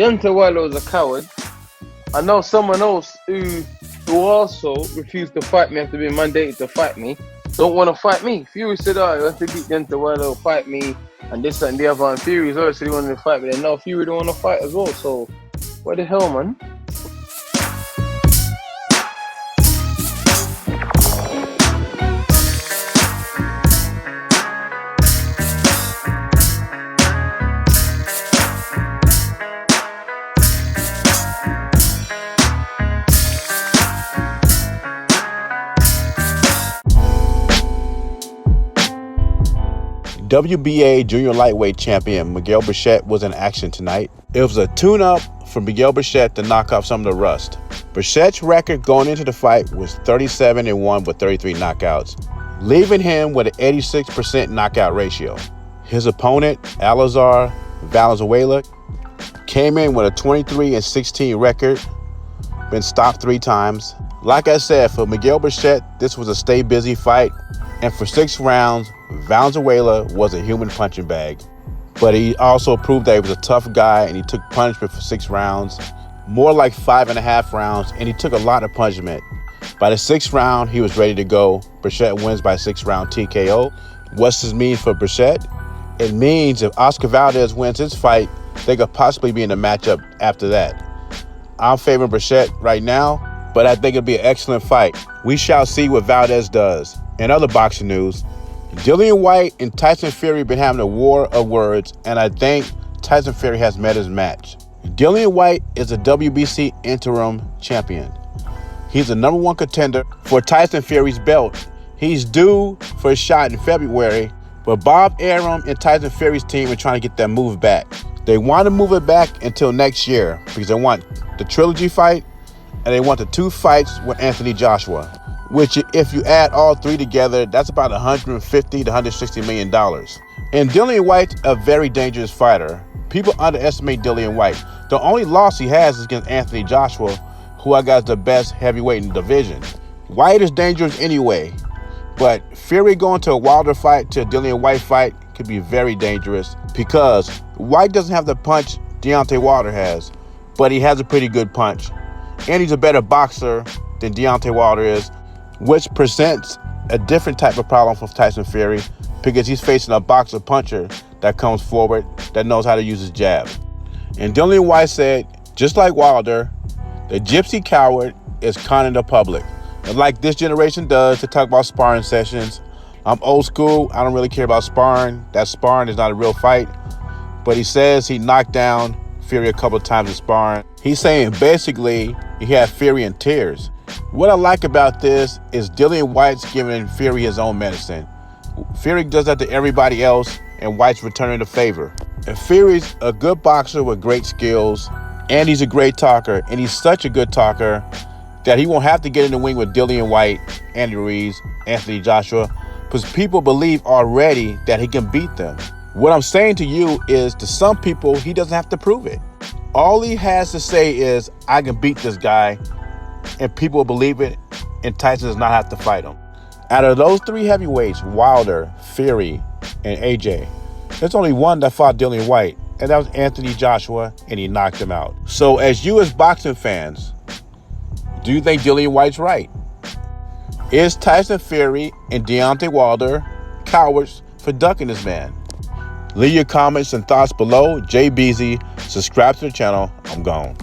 Deontay Wilder was a coward. I know someone else who also refused to fight me after being mandated to fight me. Don't want to fight me. Fury said, "Oh, you have to beat Deontay Wilder, fight me, and this and the other." And Fury's always said he wanted to fight me. Then now Fury don't want to fight as well. So, what the hell, man? WBA junior lightweight champion Miguel Bichette was in action tonight. It was a tune-up for Miguel Bichette to knock off some of the rust. Bichette's record going into the fight was 37-1 with 33 knockouts, leaving him with an 86% knockout ratio. His opponent, Alazar Valenzuela, came in with a 23-16 record, been stopped 3 times. Like I said, for Miguel Bichette, this was a stay busy fight, and for 6 rounds, Valenzuela was a human punching bag. But he also proved that he was a tough guy, and he took punishment for 6 rounds, more like 5.5 rounds, and he took a lot of punishment. By the 6th round, he was ready to go. Bichette wins by 6-round TKO. What's this mean for Bichette? It means if Oscar Valdez wins his fight, they could possibly be in a matchup after that. I'm favoring Bichette right now, but I think it'll be an excellent fight. We shall see what Valdez does. In other boxing news, Dillian Whyte and Tyson Fury have been having a war of words, and I think Tyson Fury has met his match. Dillian Whyte is a WBC interim champion. He's the #1 contender for Tyson Fury's belt. He's due for a shot in February, but Bob Arum and Tyson Fury's team are trying to get that move back. They want to move it back until next year because they want the trilogy fight and they want the 2 fights with Anthony Joshua, which if you add all 3 together, that's about $150 to $160 million. And Dillian Whyte's a very dangerous fighter. People underestimate Dillian Whyte. The only loss he has is against Anthony Joshua, who I got is the best heavyweight in the division. Whyte is dangerous anyway, but Fury going to a Wilder fight to a Dillian Whyte fight could be very dangerous because Whyte doesn't have the punch Deontay Wilder has, but he has a pretty good punch. And he's a better boxer than Deontay Wilder is, which presents a different type of problem for Tyson Fury because he's facing a boxer puncher that comes forward, that knows how to use his jab. And Dillian Whyte said, just like Wilder, the gypsy coward is conning the public. And like this generation does to talk about sparring sessions. I'm old school. I don't really care about sparring. That sparring is not a real fight. But he says he knocked down Fury a couple of times in sparring. He's saying basically he had Fury in tears. What I like about this is Dillian Whyte's giving Fury his own medicine. Fury does that to everybody else, and Whyte's returning the favor. And Fury's a good boxer with great skills, and he's a great talker, and he's such a good talker that he won't have to get in the ring with Dillian Whyte, Andy Ruiz, Anthony Joshua, because people believe already that he can beat them. What I'm saying to you is, to some people, he doesn't have to prove it. All he has to say is, I can beat this guy, and people will believe it, and Tyson does not have to fight him. Out of those 3 heavyweights, Wilder, Fury, and AJ, there's only one that fought Dillian Whyte, and that was Anthony Joshua, and he knocked him out. So as you as boxing fans, do you think Dillian Whyte's right? Is Tyson Fury and Deontay Wilder cowards for ducking this man? Leave your comments and thoughts below. Jay Beasy, subscribe to the channel. I'm gone.